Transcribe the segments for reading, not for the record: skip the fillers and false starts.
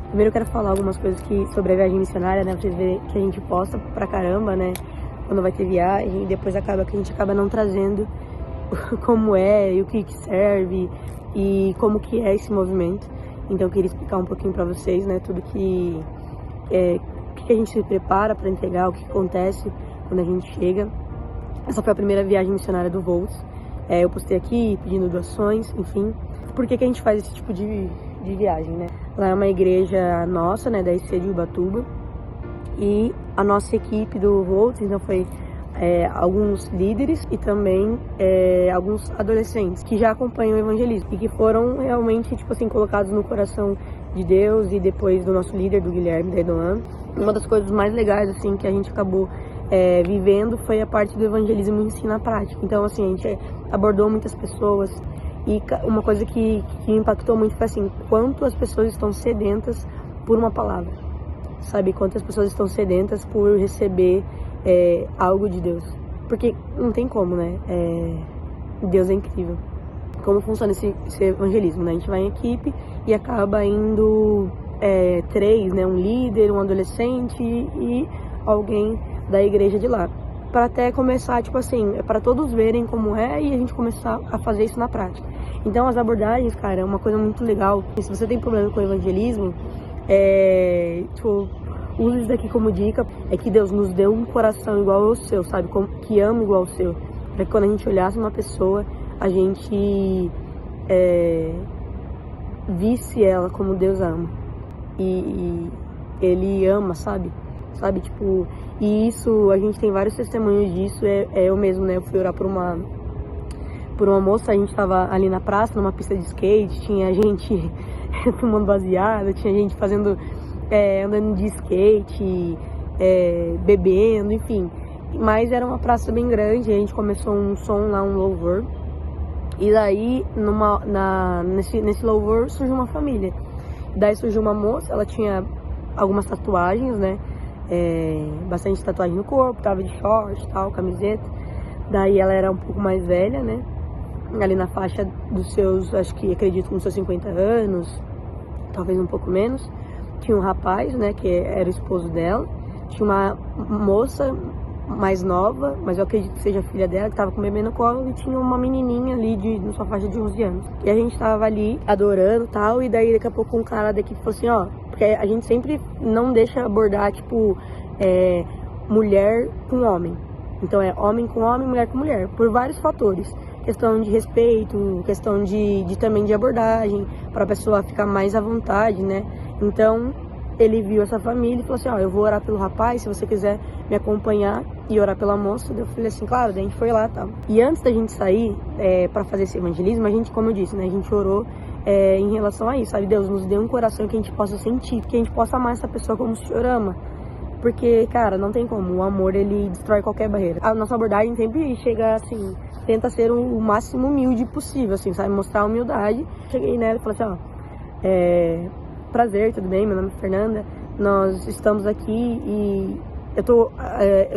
Primeiro eu quero falar algumas coisas sobre a viagem missionária, né? Pra vocês verem que a gente posta pra caramba, né? Quando vai ter viagem, e depois acaba que a gente acaba não trazendo como é e o que serve e como que é esse movimento. Então eu queria explicar um pouquinho pra vocês, né? Tudo que a gente se prepara pra entregar, o que acontece quando a gente chega. Essa foi a primeira viagem missionária do Volts. Eu postei aqui pedindo doações, enfim. Por que a gente faz esse tipo de viagem, né? Lá é uma igreja nossa, né, da IC de Ubatuba. E a nossa equipe do Volts, então foi alguns líderes e também alguns adolescentes que já acompanham o evangelismo e que foram realmente, tipo assim, colocados no coração de Deus e depois do nosso líder, do Guilherme, da Edoan. Uma das coisas mais legais, assim, que a gente acabou vivendo foi a parte do evangelismo em si na prática. Então, assim, a gente abordou muitas pessoas e uma coisa que impactou muito foi assim, quanto as pessoas estão sedentas por uma palavra, sabe? Quantas pessoas estão sedentas por receber algo de Deus. Porque não tem como, né? Deus é incrível. Como funciona esse evangelismo, né? A gente vai em equipe e acaba indo 3, né? Um líder, um adolescente e alguém da igreja de lá. Para até começar, tipo assim, para todos verem como é e a gente começar a fazer isso na prática. Então as abordagens, cara, é uma coisa muito legal. E se você tem problema com o evangelismo, tipo, use isso daqui como dica, é que Deus nos deu um coração igual ao seu, sabe? Que ama igual ao seu. Para que quando a gente olhasse uma pessoa, a gente visse ela como Deus ama. E Ele ama, sabe? Tipo, e isso, a gente tem vários testemunhos disso, eu mesmo, né? Eu fui orar por uma moça, a gente tava ali na praça, numa pista de skate, tinha gente fumando baseada, tinha gente fazendo, andando de skate, bebendo, enfim. Mas era uma praça bem grande, a gente começou um som lá, um louvor. E daí, nesse louvor, surgiu uma família. Daí surgiu uma moça, ela tinha algumas tatuagens, né? Bastante tatuagem no corpo, tava de short, tal, camiseta. Daí ela era um pouco mais velha, né? Ali na faixa dos seus, acredito, com seus 50 anos, talvez um pouco menos. Tinha um rapaz, né, que era o esposo dela. Tinha uma moça mais nova, mas eu acredito que seja a filha dela, que tava com o bebê no colo, e tinha uma menininha ali na sua faixa de 11 anos. E a gente tava ali adorando e tal, e daí daqui a pouco um cara daqui falou assim, ó, porque a gente sempre não deixa abordar, tipo, mulher com homem. Então é homem com homem, mulher com mulher, por vários fatores. Questão de respeito, questão também de abordagem, para a pessoa ficar mais à vontade, né? Então, ele viu essa família e falou assim, ó, eu vou orar pelo rapaz, se você quiser me acompanhar e orar pela moça. Eu falei assim, claro, daí a gente foi lá e tal. E antes da gente sair para fazer esse evangelismo, a gente, como eu disse, né, a gente orou em relação a isso, sabe? Deus nos deu um coração que a gente possa sentir, que a gente possa amar essa pessoa como o Senhor ama. Porque, cara, não tem como, o amor, ele destrói qualquer barreira. A nossa abordagem sempre chega, assim, tenta ser o máximo humilde possível, assim, sabe? Mostrar humildade. Cheguei nela e falei assim, ó, prazer, tudo bem? Meu nome é Fernanda, nós estamos aqui e eu tô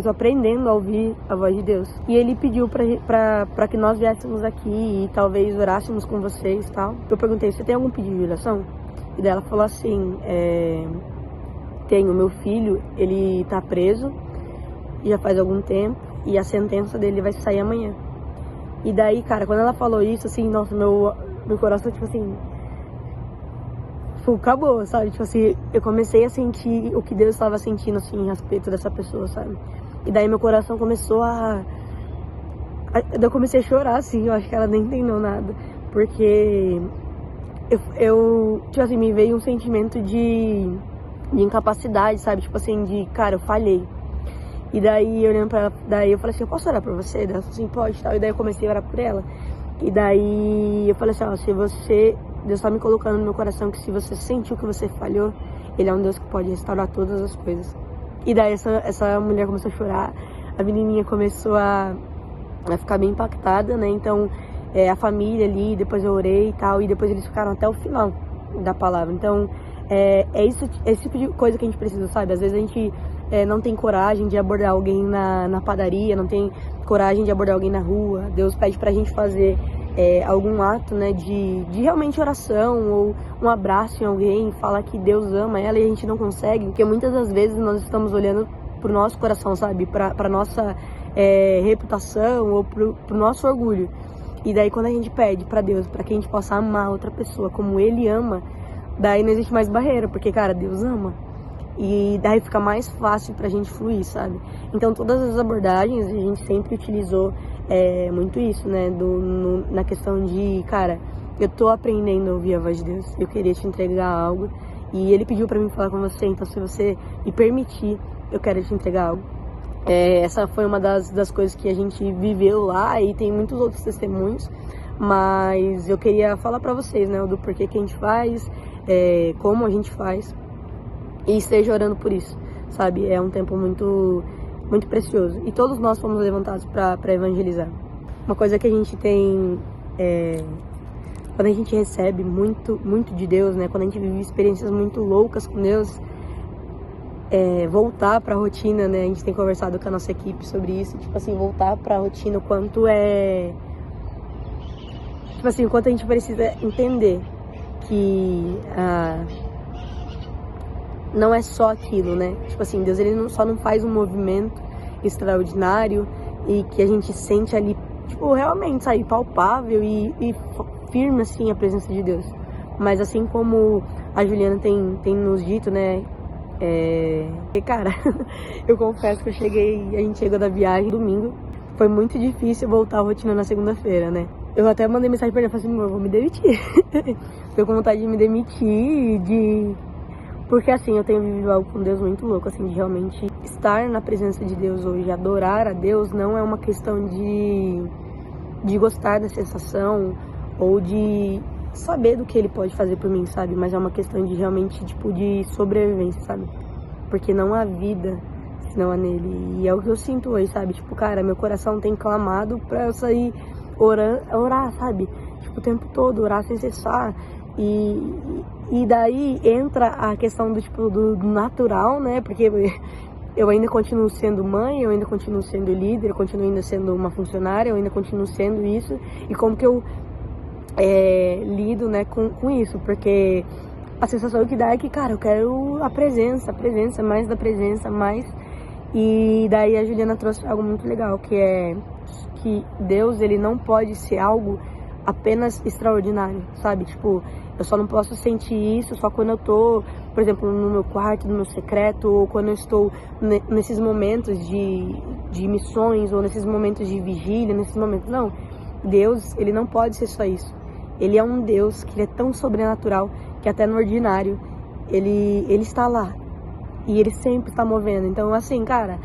aprendendo a ouvir a voz de Deus. E ele pediu pra que nós viéssemos aqui e talvez orássemos com vocês e tal. Eu perguntei, você tem algum pedido de oração? E daí ela falou assim, tenho, meu filho, ele tá preso já faz algum tempo e a sentença dele vai sair amanhã. E daí, cara, quando ela falou isso, assim, nossa, meu coração, tipo assim, acabou, sabe? Tipo assim, eu comecei a sentir o que Deus estava sentindo, assim, a respeito dessa pessoa, sabe? E daí meu coração começou eu comecei a chorar, assim, eu acho que ela nem entendeu nada, porque eu tipo assim, me veio um sentimento de incapacidade, sabe? Tipo assim, cara, eu falhei. E daí eu olhando pra ela, daí eu falei assim, eu posso orar por você? Ela falou assim, pode, tal. E daí eu comecei a orar por ela. E daí eu falei assim, ó, Deus tá me colocando no meu coração que se você sentiu que você falhou, Ele é um Deus que pode restaurar todas as coisas. E daí essa mulher começou a chorar, a menininha começou a ficar bem impactada, né? Então, a família ali, depois eu orei e tal, e depois eles ficaram até o final da palavra. Então, esse tipo de coisa que a gente precisa, sabe? Às vezes a gente não tem coragem de abordar alguém na padaria, não tem coragem de abordar alguém na rua. Deus pede pra gente fazer algum ato, né, de realmente oração ou um abraço em alguém, falar que Deus ama ela e a gente não consegue, porque muitas das vezes nós estamos olhando pro nosso coração, sabe, pra nossa reputação ou pro nosso orgulho. E daí quando a gente pede pra Deus, pra que a gente possa amar outra pessoa como Ele ama, daí não existe mais barreira, porque, cara, Deus ama. E daí fica mais fácil pra gente fluir, sabe? Então todas as abordagens a gente sempre utilizou muito isso, né? Na questão de, cara, eu tô aprendendo a ouvir a voz de Deus, eu queria te entregar algo e Ele pediu pra mim falar com você, então se você me permitir, eu quero te entregar algo. Essa foi uma das coisas que a gente viveu lá e tem muitos outros testemunhos, mas eu queria falar pra vocês, né, do porquê que a gente faz, como a gente faz, e esteja orando por isso, sabe? É um tempo muito, muito precioso e todos nós fomos levantados para evangelizar. Uma coisa que a gente tem, quando a gente recebe muito, muito de Deus, né, quando a gente vive experiências muito loucas com Deus, voltar para a rotina, né? A gente tem conversado com a nossa equipe sobre isso, tipo assim, voltar para a rotina, o quanto tipo assim, o quanto a gente precisa entender que não é só aquilo, né? Tipo assim, Deus ele só não faz um movimento extraordinário e que a gente sente ali, tipo, realmente, sabe, palpável e firme, assim, a presença de Deus. Mas assim como a Juliana tem nos dito, né? Cara, eu confesso que a gente chegou da viagem domingo, foi muito difícil voltar à rotina na segunda-feira, né? Eu até mandei mensagem pra ele, falei assim, amor, eu vou me demitir. Tô com vontade de me demitir, porque assim, eu tenho vivido algo com Deus muito louco, assim, de realmente estar na presença de Deus hoje, adorar a Deus, não é uma questão de gostar da sensação ou de saber do que Ele pode fazer por mim, sabe? Mas é uma questão de realmente, tipo, de sobrevivência, sabe? Porque não há vida senão há nele. E é o que eu sinto hoje, sabe? Tipo, cara, meu coração tem clamado pra eu sair orar, sabe? Tipo, o tempo todo, orar sem cessar. E daí entra a questão do natural, né? Porque eu ainda continuo sendo mãe, eu ainda continuo sendo líder, eu continuo ainda sendo uma funcionária, eu ainda continuo sendo isso. E como que eu lido, né, com isso, porque a sensação que dá é que, cara, eu quero a presença, mais da presença, mais. E daí a Juliana trouxe algo muito legal, que é que Deus, ele não pode ser algo apenas extraordinário, sabe? Tipo, eu só não posso sentir isso só quando eu tô, por exemplo, no meu quarto, no meu secreto, ou quando eu estou nesses momentos de missões, ou nesses momentos de vigília, nesses momentos. Não, Deus, ele não pode ser só isso. Ele é um Deus que ele é tão sobrenatural que até no ordinário ele está lá e ele sempre está movendo. Então, assim, cara,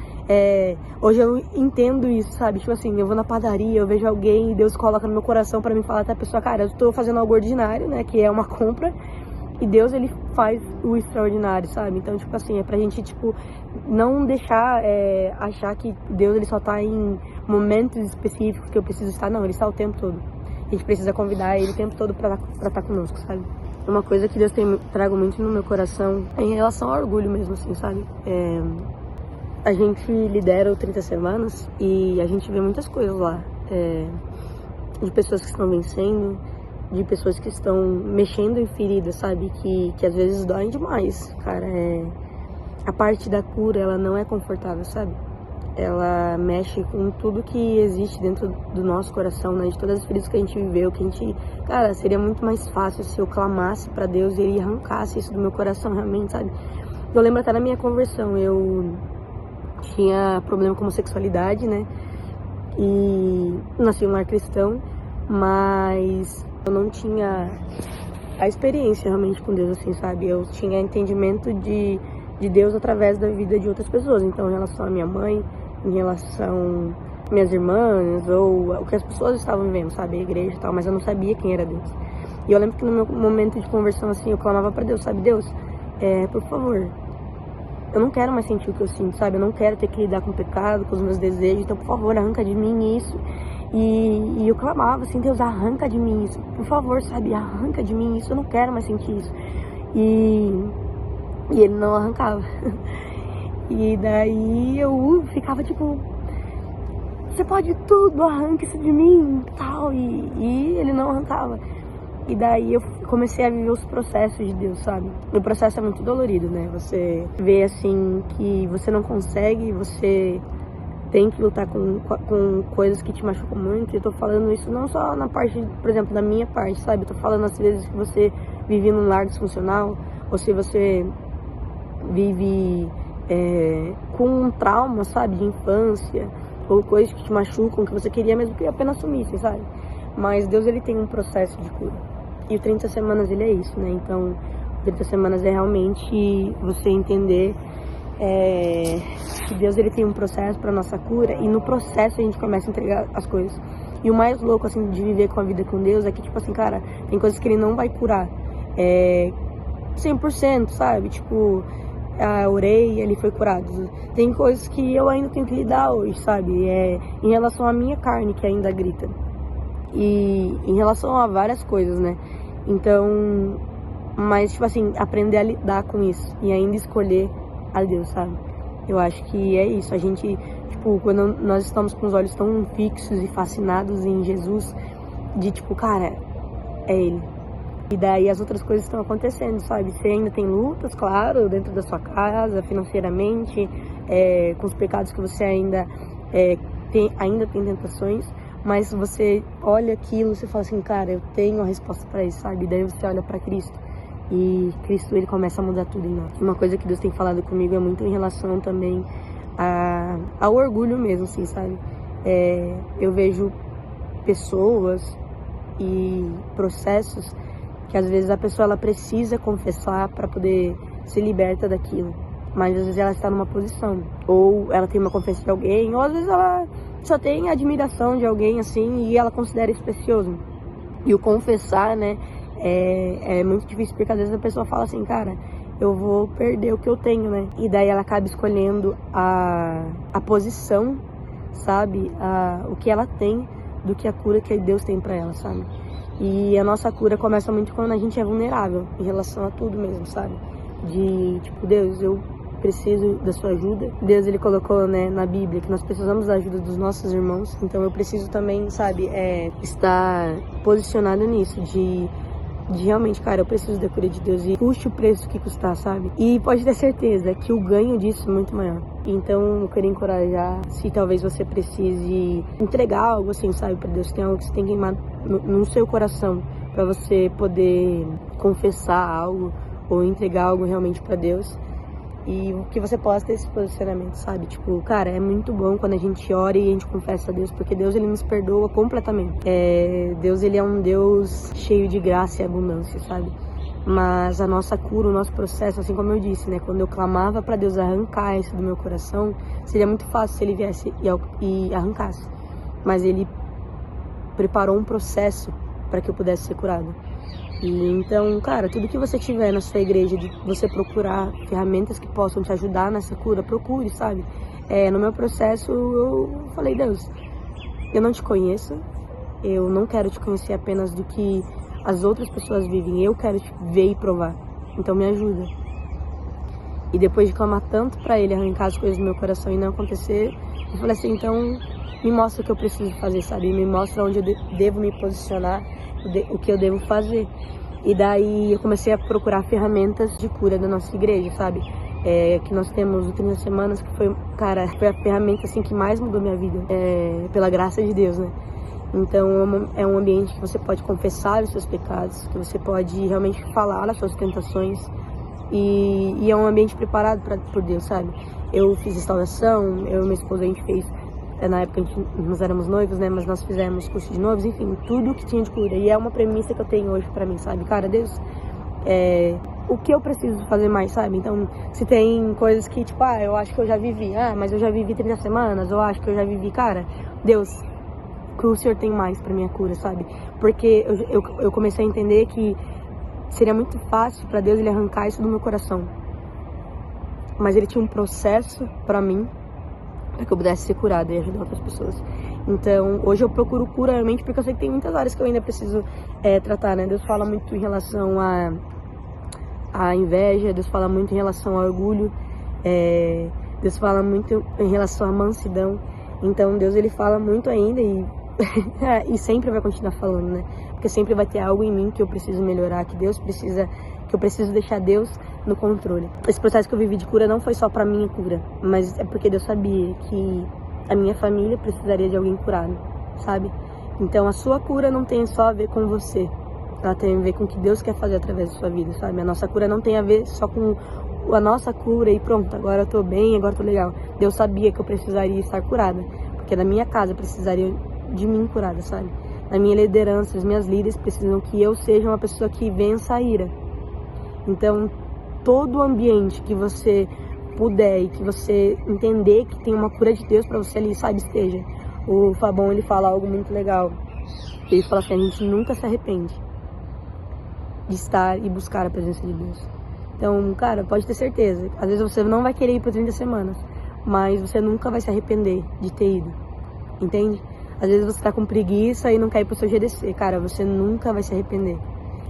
hoje eu entendo isso, sabe? Tipo assim, eu vou na padaria, eu vejo alguém e Deus coloca no meu coração para me falar até a pessoa, cara, eu estou fazendo algo ordinário, né? Que é uma compra. E Deus, ele faz o extraordinário, sabe? Então, tipo assim, é pra gente, tipo, não deixar, achar que Deus, ele só tá em momentos específicos que eu preciso estar. Não, ele está o tempo todo. A gente precisa convidar ele o tempo todo pra estar conosco, sabe? Uma coisa que Deus trago muito no meu coração é em relação ao orgulho mesmo, assim, sabe? A gente lidera o 30 Semanas e a gente vê muitas coisas lá. De pessoas que estão vencendo, de pessoas que estão mexendo em feridas, sabe? Que às vezes doem demais, cara. A parte da cura, ela não é confortável, sabe? Ela mexe com tudo que existe dentro do nosso coração, né? De todas as feridas que a gente viveu, que a gente... Cara, seria muito mais fácil se eu clamasse pra Deus e Ele arrancasse isso do meu coração, realmente, sabe? Eu lembro até na minha conversão, eu tinha problema com homossexualidade, né? E nasci em um lar cristão, mas eu não tinha a experiência realmente com Deus, assim, sabe? Eu tinha entendimento de Deus através da vida de outras pessoas. Então, em relação à minha mãe, em relação às minhas irmãs, ou o que as pessoas estavam vivendo, sabe? A igreja e tal, mas eu não sabia quem era Deus. E eu lembro que no meu momento de conversão, assim, eu clamava pra Deus, sabe? Deus, por favor, eu não quero mais sentir o que eu sinto, sabe? Eu não quero ter que lidar com o pecado, com os meus desejos, então, por favor, arranca de mim isso. E eu clamava assim, Deus, arranca de mim isso, por favor, sabe, arranca de mim isso, eu não quero mais sentir isso. E ele não arrancava. E daí eu ficava tipo, você pode tudo, arranca isso de mim, tal. E ele não arrancava. E daí eu comecei a viver os processos de Deus, sabe? O processo é muito dolorido, né? Você vê, assim, que você não consegue, você tem que lutar com coisas que te machucam muito. E eu tô falando isso não só na parte, por exemplo, da minha parte, sabe? Eu tô falando às vezes que você vive num lar disfuncional, ou se você vive com um trauma, sabe? De infância, ou coisas que te machucam, que você queria mesmo que apenas sumissem, sabe? Mas Deus, ele tem um processo de cura. E o 30 semanas, ele é isso, né? Então, 30 semanas é realmente você entender que Deus, ele tem um processo para nossa cura, e no processo a gente começa a entregar as coisas. E o mais louco, assim, de viver com a vida com Deus é que, tipo assim, cara, tem coisas que ele não vai curar 100%, sabe? Tipo, orei, ele foi curado. Tem coisas que eu ainda tenho que lidar hoje, sabe? Em relação à minha carne, que ainda grita. E em relação a várias coisas, né? Então, mas, tipo assim, aprender a lidar com isso e ainda escolher a Deus, sabe? Eu acho que é isso. A gente, tipo, quando nós estamos com os olhos tão fixos e fascinados em Jesus, de tipo, cara, é Ele. E daí as outras coisas estão acontecendo, sabe? Você ainda tem lutas, claro, dentro da sua casa, financeiramente, com os pecados que você ainda tem tentações. Mas você olha aquilo e você fala assim, cara, eu tenho a resposta para isso, sabe? E daí você olha para Cristo. E Cristo, ele começa a mudar tudo em nós. Uma coisa que Deus tem falado comigo é muito em relação também ao orgulho mesmo, assim, sabe? Eu vejo pessoas e processos que às vezes a pessoa, ela precisa confessar para poder ser liberta daquilo. Mas às vezes ela está numa posição, ou ela tem uma confiança de alguém, ou às vezes ela só tem admiração de alguém, assim, e ela considera isso precioso. E o confessar, né, é muito difícil, porque às vezes a pessoa fala assim, cara, eu vou perder o que eu tenho, né? E daí ela acaba escolhendo a posição, sabe, o que ela tem, do que a cura que Deus tem pra ela, sabe? E a nossa cura começa muito quando a gente é vulnerável, em relação a tudo mesmo, sabe? De, tipo, Deus, eu preciso da sua ajuda. Deus, ele colocou, né, na Bíblia que nós precisamos da ajuda dos nossos irmãos. Então eu preciso também, sabe, estar posicionado nisso, de realmente, cara, eu preciso da cura de Deus e custe o preço que custar, sabe? E pode ter certeza que o ganho disso é muito maior. Então eu queria encorajar, se talvez você precise entregar algo assim, sabe, para Deus, tem algo que você tem que queimar no seu coração para você poder confessar algo ou entregar algo realmente para Deus. E que você possa ter esse posicionamento, sabe? Tipo, cara, é muito bom quando a gente ora e a gente confessa a Deus, porque Deus, ele nos perdoa completamente. Deus, ele é um Deus cheio de graça e abundância, sabe? Mas a nossa cura, o nosso processo, assim como eu disse, né? Quando eu clamava para Deus arrancar isso do meu coração, seria muito fácil se ele viesse e arrancasse. Mas ele preparou um processo para que eu pudesse ser curado. E então, cara, tudo que você tiver na sua igreja, de você procurar ferramentas que possam te ajudar nessa cura, procure, sabe? No meu processo, eu falei, Deus, eu não te conheço, eu não quero te conhecer apenas do que as outras pessoas vivem, eu quero te ver e provar, então me ajuda. E depois de clamar tanto pra ele arrancar as coisas do meu coração e não acontecer, eu falei assim, então me mostra o que eu preciso fazer, sabe? Me mostra onde eu devo me posicionar, o que eu devo fazer. E daí eu comecei a procurar ferramentas de cura da nossa igreja, sabe? Que nós temos o 30 Semanas, que foi, cara, foi a ferramenta assim que mais mudou minha vida, pela graça de Deus, né? Então é um ambiente que você pode confessar os seus pecados, que você pode realmente falar as suas tentações, e é um ambiente preparado por Deus, sabe? Eu fiz restauração, eu e minha esposa, a gente fez, na época nós éramos noivos, né? Mas nós fizemos curso de noivos, enfim, tudo que tinha de cura. E é uma premissa que eu tenho hoje pra mim, sabe? Cara, Deus, o que eu preciso fazer mais, sabe? Então, se tem coisas que, tipo, eu acho que eu já vivi, mas eu já vivi 30 semanas, eu acho que eu já vivi, cara, Deus, o que o Senhor tem mais pra minha cura, sabe? Porque eu comecei a entender que seria muito fácil pra Deus ele arrancar isso do meu coração. Mas ele tinha um processo pra mim, para que eu pudesse ser curada e ajudar outras pessoas. Então, hoje eu procuro cura realmente porque eu sei que tem muitas áreas que eu ainda preciso tratar, né? Deus fala muito em relação à inveja, Deus fala muito em relação ao orgulho, Deus fala muito em relação à mansidão. Então Deus, ele fala muito ainda e, e sempre vai continuar falando, né? Porque sempre vai ter algo em mim que eu preciso melhorar, que eu preciso deixar Deus no controle. Esse processo que eu vivi de cura não foi só pra minha cura, mas é porque Deus sabia que a minha família precisaria de alguém curado, sabe? Então a sua cura não tem só a ver com você, ela tem a ver com o que Deus quer fazer através da sua vida, sabe? A nossa cura não tem a ver só com a nossa cura e pronto, agora eu tô bem, agora eu tô legal. Deus sabia que eu precisaria estar curada, porque na minha casa precisaria de mim curada, sabe? Na minha liderança, as minhas líderes precisam que eu seja uma pessoa que vença a ira. Então, todo o ambiente que você puder e que você entender que tem uma cura de Deus pra você ali, sabe, esteja. O Fabão, ele fala algo muito legal. Ele fala assim, a gente nunca se arrepende de estar e buscar a presença de Deus. Então, cara, pode ter certeza. Às vezes você não vai querer ir por 30 semanas, mas você nunca vai se arrepender de ter ido. Entende? Às vezes você tá com preguiça e não quer ir pro seu GDC. Cara, você nunca vai se arrepender.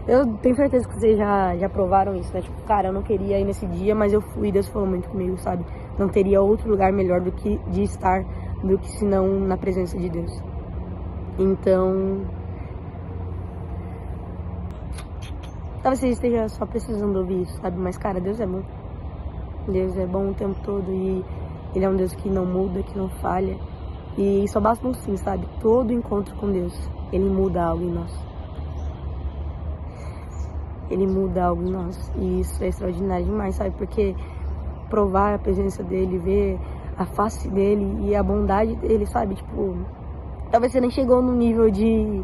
Eu tenho certeza que vocês já provaram isso, né? Tipo, cara, eu não queria ir nesse dia, mas eu fui e Deus falou muito comigo, sabe? Não teria outro lugar melhor do que de estar, do que senão na presença de Deus. Então, talvez você esteja só precisando ouvir isso, sabe? Mas, cara, Deus é bom. Deus é bom o tempo todo e Ele é um Deus que não muda, que não falha. E só basta um sim, sabe? Todo encontro com Deus, Ele muda algo em nós. Ele muda algo em nós. E isso é extraordinário demais, sabe? Porque provar a presença dEle, ver a face dEle e a bondade dEle, sabe? Tipo, talvez você nem chegou no nível de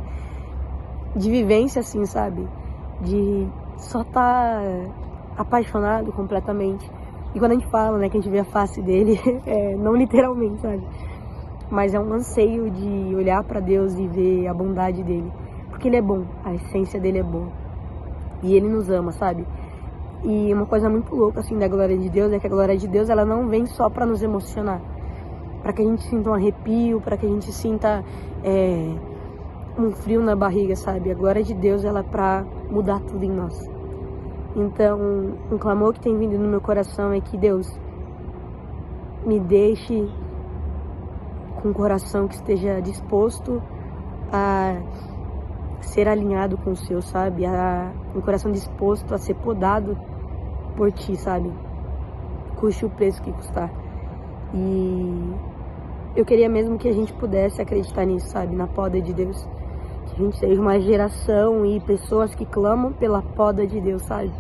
vivência assim, sabe? De só tá apaixonado completamente. E quando a gente fala, né, que a gente vê a face dEle, não literalmente, sabe? Mas é um anseio de olhar pra Deus e ver a bondade dEle. Porque Ele é bom, a essência dEle é boa. E Ele nos ama, sabe? E uma coisa muito louca, assim, da glória de Deus é que a glória de Deus, ela não vem só pra nos emocionar. Pra que a gente sinta um arrepio, pra que a gente sinta um frio na barriga, sabe? A glória de Deus, ela é pra mudar tudo em nós. Então, um clamor que tem vindo no meu coração é que Deus me deixe com um coração que esteja disposto a ser alinhado com o seu, sabe? Um coração disposto a ser podado por ti, sabe? Custe o preço que custar. E eu queria mesmo que a gente pudesse acreditar nisso, sabe? Na poda de Deus. Que a gente seja uma geração e pessoas que clamam pela poda de Deus, sabe?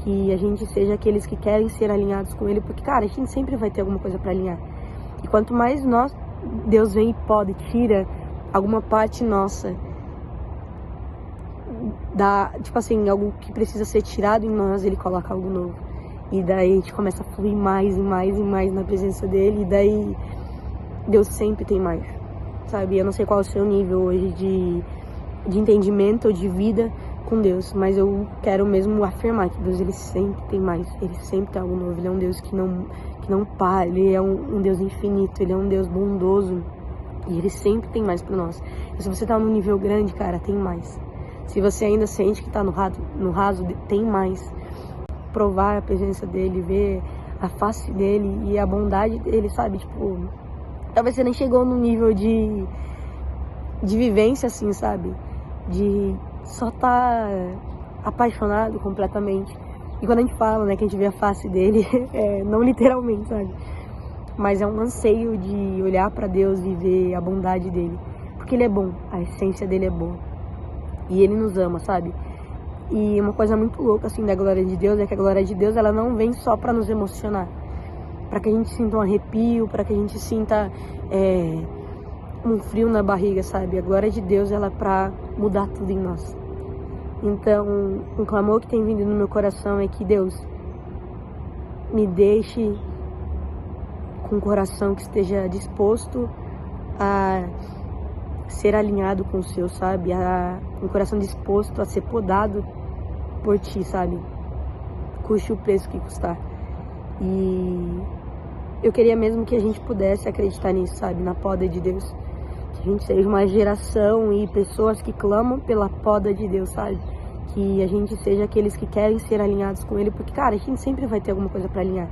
Que a gente seja aqueles que querem ser alinhados com Ele, porque, cara, a gente sempre vai ter alguma coisa pra alinhar. E quanto mais Deus vem e poda e tira alguma parte nossa tipo assim, algo que precisa ser tirado em nós, Ele coloca algo novo. E daí a gente começa a fluir mais e mais e mais na presença dEle, e daí Deus sempre tem mais, sabe? Eu não sei qual é o seu nível hoje de entendimento ou de vida com Deus, mas eu quero mesmo afirmar que Deus, Ele sempre tem mais, Ele sempre tem algo novo. Ele é um Deus que não para, Ele é um Deus infinito, Ele é um Deus bondoso, e Ele sempre tem mais pra nós. E se você tá num nível grande, cara, tem mais. Se você ainda sente que tá no raso, tem mais. Provar a presença dEle, ver a face dEle e a bondade dEle, sabe? Tipo, talvez você nem chegou no nível de vivência assim, sabe? De só tá apaixonado completamente. E quando a gente fala, né, que a gente vê a face dEle, não literalmente, sabe? Mas é um anseio de olhar pra Deus e ver a bondade dEle. Porque Ele é bom, a essência dEle é boa. E Ele nos ama, sabe? E uma coisa muito louca, assim, da glória de Deus é que a glória de Deus, ela não vem só pra nos emocionar. Pra que a gente sinta um arrepio, pra que a gente sinta um frio na barriga, sabe? A glória de Deus, ela é pra mudar tudo em nós. Então, um clamor que tem vindo no meu coração é que Deus me deixe com um coração que esteja disposto a ser alinhado com o seu, sabe? Um coração disposto a ser podado por ti, sabe? Custe o preço que custar. E eu queria mesmo que a gente pudesse acreditar nisso, sabe? Na poda de Deus. Que a gente seja uma geração e pessoas que clamam pela poda de Deus, sabe? Que a gente seja aqueles que querem ser alinhados com Ele, porque, cara, a gente sempre vai ter alguma coisa pra alinhar.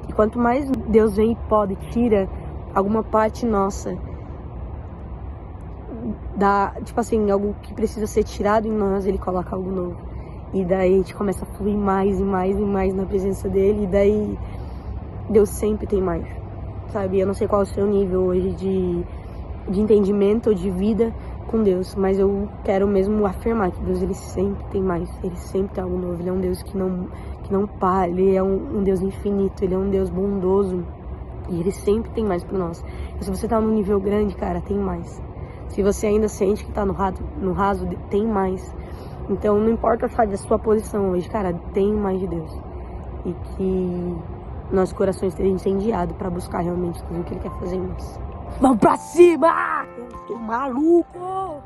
E quanto mais Deus vem e poda e tira alguma parte nossa tipo assim, algo que precisa ser tirado em nós, ele coloca algo novo. E daí a gente começa a fluir mais e mais e mais na presença dele, e daí Deus sempre tem mais, sabe? Eu não sei qual é o seu nível hoje de entendimento ou de vida com Deus, mas eu quero mesmo afirmar que Deus, ele sempre tem mais, ele sempre tem algo novo. Ele é um Deus que não para, ele é um Deus infinito, ele é um Deus bondoso, e ele sempre tem mais pra nós. E se você tá num nível grande, cara, tem mais. Se você ainda sente que tá no raso, tem mais. Então não importa, sabe, a sua posição hoje, cara, tem mais de Deus. E que nossos corações estejam incendiados pra buscar realmente tudo o que ele quer fazer em nós. Vamos pra cima! Eu tô maluco!